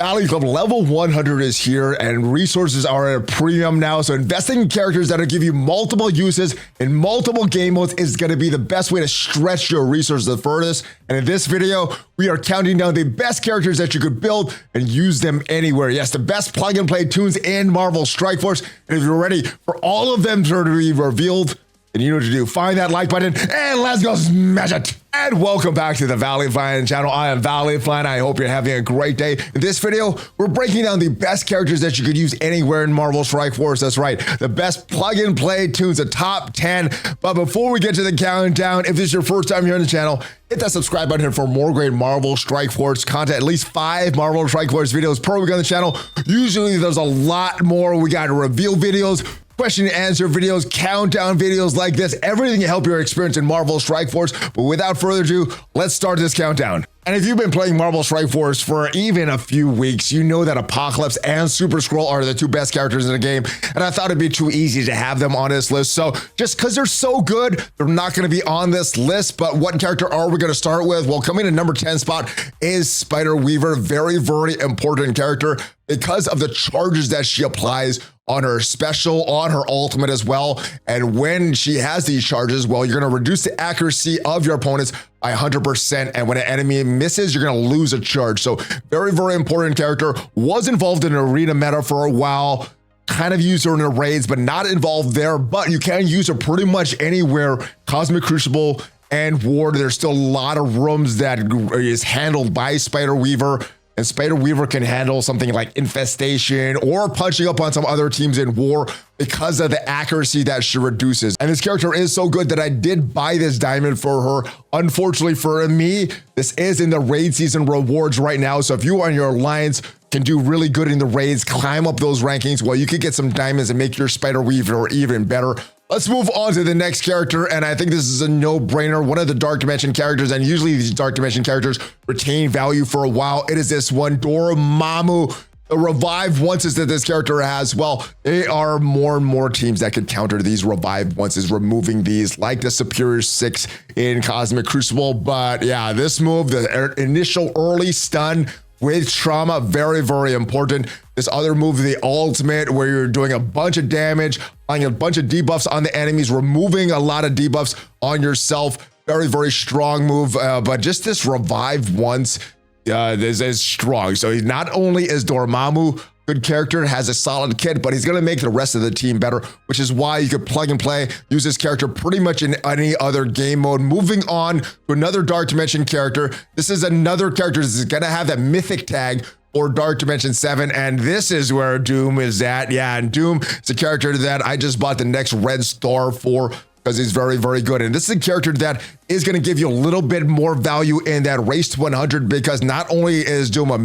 Valley Club level 100 is here and resources are at a premium now. So investing in characters that'll give you multiple uses in multiple game modes is going to be the best way to stretch your resources the furthest. And in this video, we are counting down the best characters that you could build and use them anywhere. Yes, the best plug and play tunes in Marvel Strike Force. And if you're ready for all of them to be revealed, then you know what to do. Find that like button and let's go smash it. And welcome back to the ValleyFlyin channel. I am ValleyFlyin. I hope you're having a great day. In this video, we're breaking down the best characters that you could use anywhere in Marvel Strike Force. That's right, the best plug and play tunes, the top 10. But before we get to the countdown, if this is your first time here on the channel, hit that subscribe button here for more great Marvel Strike Force content. At least 5 Marvel Strike Force videos per week on the channel. Usually there's a lot more. We got reveal videos, question and answer videos, countdown videos like this, everything to help your experience in Marvel Strike Force. But without further ado, let's start this countdown. And if you've been playing Marvel Strike Force for even a few weeks, you know that Apocalypse and Super-Skrull are the 2 best characters in the game. And I thought it'd be too easy to have them on this list. So just because they're so good, they're not going to be on this list. But what character are we going to start with? Well, coming in number 10 spot is Spider-Weaver. Very, very important character because of the charges that she applies on her special, on her ultimate as well. And when she has these charges, well, you're going to reduce the accuracy of your opponents by 100%. And when an enemy misses, you're going to lose a charge. So very, very important character. Was involved in an arena meta for a while. Kind of used her in the raids, but not involved there. But you can use her pretty much anywhere. Cosmic Crucible and Ward. There's still a lot of rooms that is handled by Spider-Weaver. And Spider-Weaver can handle something like Infestation or punching up on some other teams in war because of the accuracy that she reduces. And this character is so good that I did buy this diamond for her. Unfortunately for me, this is in the raid season rewards right now. So if you and your alliance can do really good in the raids, climb up those rankings, well, you could get some diamonds and make your Spider-Weaver even better. Let's move on to the next character, and I think this is a no-brainer. One of the Dark Dimension characters, and usually these Dark Dimension characters retain value for a while. It is this one, Mamu. The revive onces that this character has, well, they are more and more teams that could counter these revive onces, removing these like the Superior 6 in Cosmic Crucible. But yeah, this move, the initial early stun with trauma, very, very important. This other move, the ultimate, where you're doing a bunch of damage, applying a bunch of debuffs on the enemies, removing a lot of debuffs on yourself. Very, very strong move. But just this revive once is strong. So not only is Dormammu good character, has a solid kit, but he's going to make the rest of the team better, which is why you could plug and play, use this character pretty much in any other game mode. Moving on to another Dark Dimension character. This is another character that's going to have that mythic tag or Dark Dimension 7, and this is where Doom is at. Yeah, and Doom is a character that I just bought the next red star for because he's very, very good. And this is a character that is going to give you a little bit more value in that race to 100 because not only is Doom a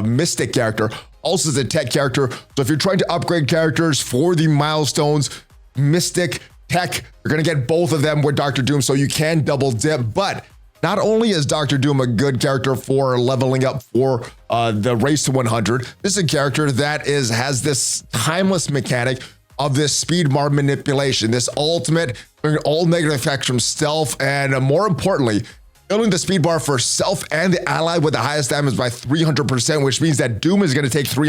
mystic character, also is a tech character. So if you're trying to upgrade characters for the milestones, mystic, tech, you're going to get both of them with Dr. Doom, so you can double dip. But not only is Dr. Doom a good character for leveling up for the race to 100, this is a character that has this timeless mechanic of this speed mark manipulation, this ultimate, all negative effects from stealth, and more importantly, building the speed bar for self and the ally with the highest damage by 300%, which means that Doom is going to take 3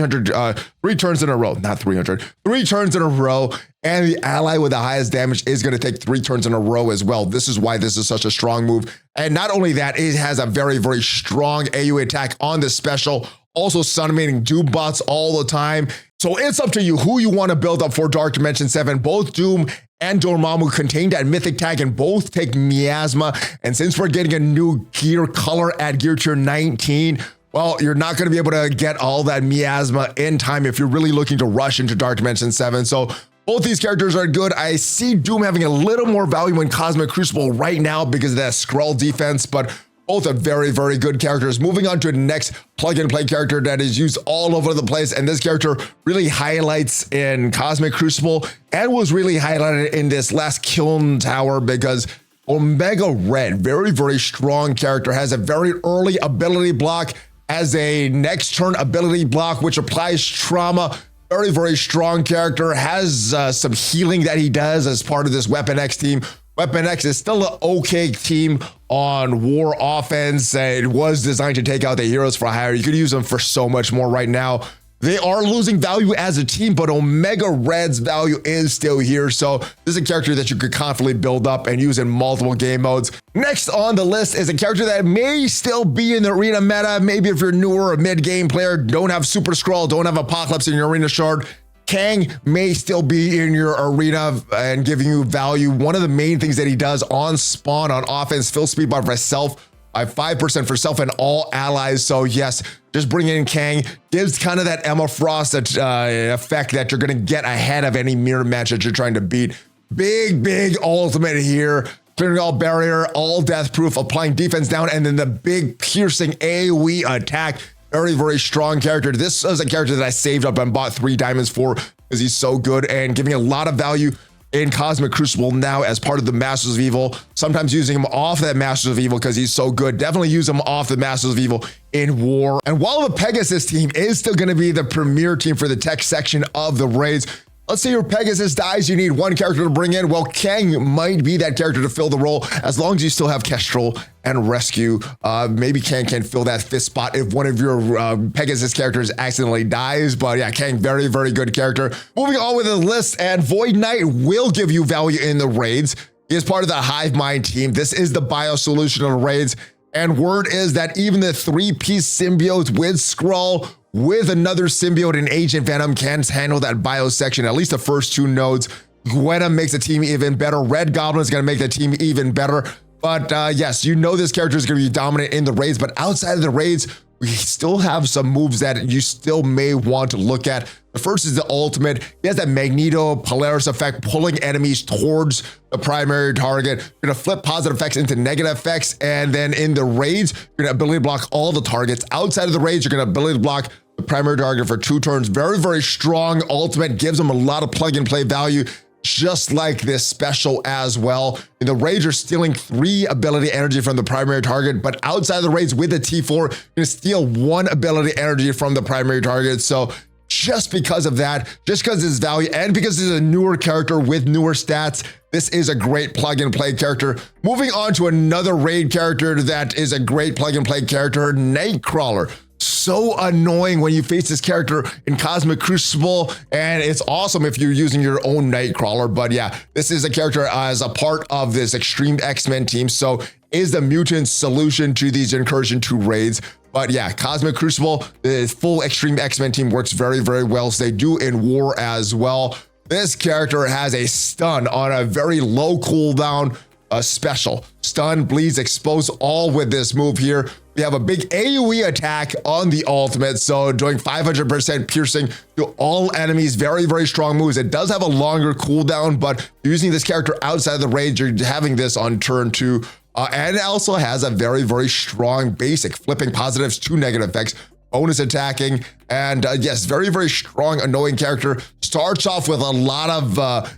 turns in a row, not 300, 3 turns in a row, and the ally with the highest damage is going to take 3 turns in a row as well. This is why this is such a strong move. And not only that, it has a very, very strong AoE attack on the special, also summoning Doom bots all the time. So it's up to you who you want to build up for Dark Dimension 7. Both Doom and Dormammu contain that mythic tag and both take miasma. And since we're getting a new gear color at gear tier 19, well, you're not going to be able to get all that miasma in time if you're really looking to rush into Dark Dimension 7. So both these characters are good. I see Doom having a little more value in Cosmic Crucible right now because of that Skrull defense, but both are very, very good characters. Moving on to the next plug and play character that is used all over the place. And this character really highlights in Cosmic Crucible and was really highlighted in this last Kiln Tower because Omega Red, very, very strong character, has a very early ability block, has a next turn ability block, which applies trauma. Very, very strong character, has some healing that he does as part of this Weapon X team, Weapon X is still an okay team on war offense. It was designed to take out the heroes for hire. You could use them for so much more right now. They are losing value as a team, but Omega Red's value is still here. So this is a character that you could confidently build up and use in multiple game modes. Next on the list is a character that may still be in the arena meta. Maybe if you're newer or mid-game player, don't have super-skrull, don't have Apocalypse in your arena shard, Kang may still be in your arena and giving you value. One of the main things that he does on spawn on offense, fill speed bar for self, 5% for self and all allies. So yes, just bringing in Kang gives kind of that Emma Frost effect that you're going to get ahead of any mirror match that you're trying to beat. Big ultimate here. Clearing all barrier, all death proof, applying defense down, and then the big piercing AoE attack. Very strong character. This is a character that I saved up and bought 3 diamonds for because he's so good and giving a lot of value in Cosmic Crucible now as part of the Masters of Evil. Sometimes using him off that Masters of Evil because he's so good. Definitely use him off the Masters of Evil in war. And while the Pegasus team is still going to be the premier team for the tech section of the raids, let's say your Pegasus dies, you need one character to bring in. Well, Kang might be that character to fill the role as long as you still have Kestrel and Rescue. Maybe Kang can fill that 5th spot if one of your Pegasus characters accidentally dies. But yeah, Kang, very good character. Moving on with the list, and Void Knight will give you value in the raids. He is part of the Hive Mind team. This is the bio solution of the raids. And word is that even the 3-piece symbiote with Skrull with another symbiote and Agent Venom can handle that bio section, at least the first 2 nodes. Gwenna makes the team even better. Red Goblin is going to make the team even better. But yes, you know this character is going to be dominant in the raids, but outside of the raids, we still have some moves that you still may want to look at. The first is the ultimate. He has that Magneto Polaris effect, pulling enemies towards the primary target. You're gonna flip positive effects into negative effects. And then in the raids, you're gonna ability block all the targets. Outside of the raids, you're gonna ability block the primary target for 2 turns. Very strong ultimate, gives them a lot of plug and play value, just like this special as well. In the raids, you're stealing 3 ability energy from the primary target, but outside of the raids with the T4, you're gonna steal 1 ability energy from the primary target. So just because of that, just because it's value and because it's a newer character with newer stats, this is a great plug and play character. Moving on to another raid character that is a great plug and play character, Nightcrawler. So annoying when you face this character in Cosmic Crucible, and it's awesome if you're using your own Nightcrawler. But yeah, this is a character as a part of this Extreme X-Men team, so is the mutant solution to these Incursion 2 raids. But yeah, Cosmic Crucible, the full Extreme X-Men team works very well, so they do in war as well. This character has a stun on a very low cooldown special. Stun, bleeds, expose, all with this move here. We have a big AoE attack on the ultimate, so doing 500% piercing to all enemies. Very strong moves. It does have a longer cooldown, but using this character outside of the raids, you're having this on turn 2. And it also has a very strong basic, flipping positives to negative effects, bonus attacking, and yes, very strong, annoying character. Starts off with a lot of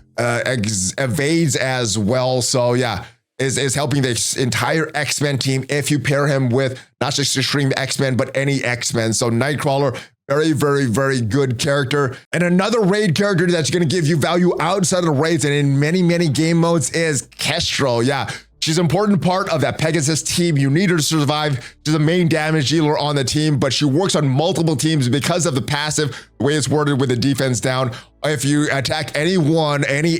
evades as well. So yeah, is helping the entire X-Men team if you pair him with not just Extreme X-Men, but any X-Men. So Nightcrawler, very good character. And another raid character that's going to give you value outside of the raids and in many game modes is Kestrel. Yeah, she's an important part of that Pegasus team. You need her to survive. She's the main damage dealer on the team, but she works on multiple teams because of the passive, the way it's worded with the defense down. If you attack any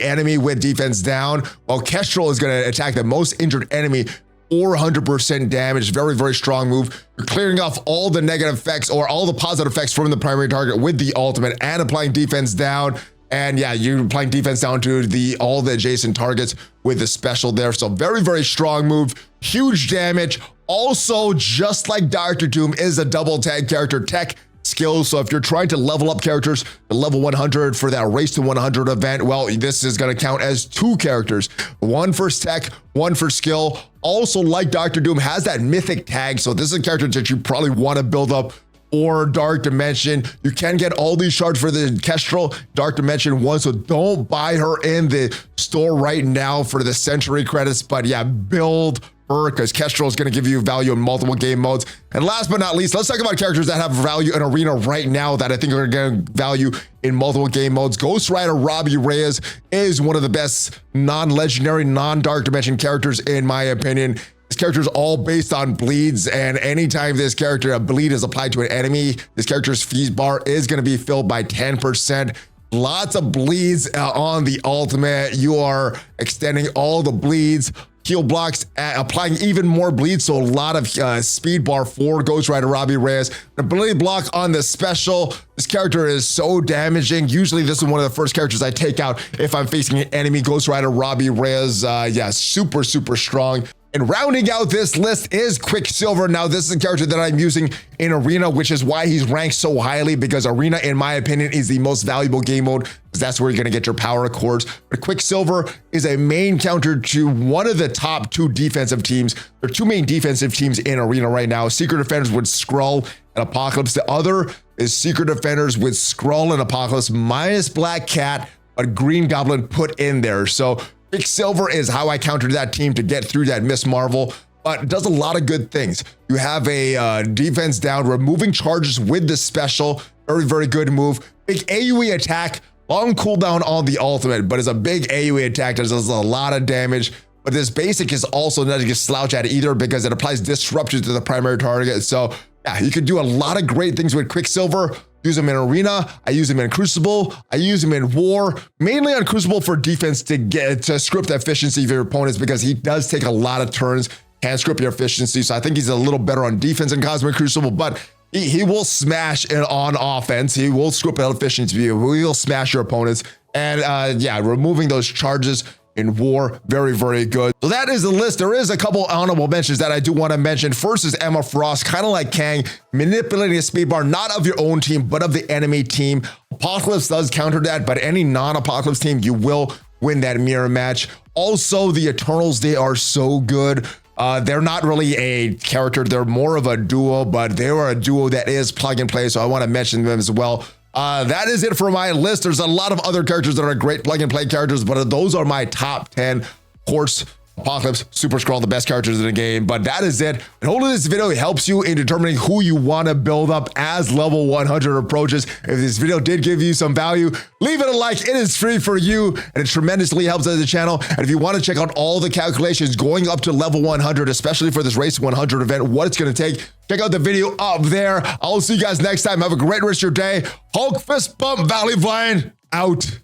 enemy with defense down, well, Kestrel is going to attack the most injured enemy, 400% damage. Very strong move. You're clearing off all the negative effects or all the positive effects from the primary target with the ultimate and applying defense down. And yeah, you're applying defense down to all the adjacent targets with the special there. So very strong move, huge damage. Also, just like Dr. Doom, is a double tag character tech skills. So if you're trying to level up characters to level 100 for that race to 100 event, well, this is going to count as 2 characters, 1 for tech, 1 for skill. Also, like Dr. Doom, has that mythic tag. So this is a character that you probably want to build up or Dark Dimension. You can get all these shards for the Kestrel Dark Dimension 1, so don't buy her in the store right now for the Century credits. But yeah, build fur, because Kestrel is going to give you value in multiple game modes. And last but not least, let's talk about characters that have value in Arena right now that I think are going to value in multiple game modes. Ghost Rider Robbie Reyes is one of the best non-legendary, non-dark dimension characters in my opinion. This character is all based on bleeds, and anytime this character, a bleed is applied to an enemy, this character's feed bar is going to be filled by 10%. Lots of bleeds on the ultimate. You are extending all the bleeds. Heal blocks, applying even more bleed, so a lot of speed bar for Ghost Rider Robbie Reyes. An ability block on the special. This character is so damaging. Usually this is one of the first characters I take out if I'm facing an enemy. Ghost Rider Robbie Reyes, yeah, super strong. And rounding out this list is Quicksilver. Now, this is a character that I'm using in Arena, which is why he's ranked so highly, because Arena, in my opinion, is the most valuable game mode, because that's where you're going to get your power cores. But Quicksilver is a main counter to one of the top 2 defensive teams. There are 2 main defensive teams in Arena right now. Secret Defenders with Skrull and Apocalypse. The other is Secret Defenders with Skrull and Apocalypse minus Black Cat, but Green Goblin put in there. So Quicksilver is how I countered that team to get through that Miss Marvel, but it does a lot of good things. You have a defense down, removing charges with the special, very good move. Big AoE attack, long cooldown on the ultimate, but it's a big AoE attack that does a lot of damage. But this basic is also not to slouch at either, because it applies disruption to the primary target. So yeah, you could do a lot of great things with Quicksilver. Use him in Arena, I use him in Crucible, I use him in War, mainly on Crucible for defense to script the efficiency of your opponents, because he does take a lot of turns, can script your efficiency. So I think he's a little better on defense in Cosmic Crucible, but he will smash it on offense. He will script out efficiency. He will smash your opponents. And yeah, removing those charges in War, very good. So that is the list. There is a couple honorable mentions that I do want to mention. First is Emma Frost, kind of like Kang, manipulating a speed bar, not of your own team, but of the enemy team. Apocalypse does counter that, but any non-Apocalypse team, you will win that mirror match. Also, the Eternals, they are so good. They're not really a character, they're more of a duo, but they are a duo that is plug and play, so I want to mention them as well. That is it for my list. There's a lot of other characters that are great plug and play characters, but those are my top 10. Of course, Apocalypse, super-skrull, the best characters in the game. But that is it. And hopefully this video helps you in determining who you want to build up as level 100 approaches. If this video did give you some value, leave it a like. It is free for you, and it tremendously helps the channel. And if you want to check out all the calculations going up to level 100, especially for this Race 100 event, what it's going to take, check out the video up there. I'll see you guys next time. Have a great rest of your day. Hulk fist bump, ValleyFlyin out.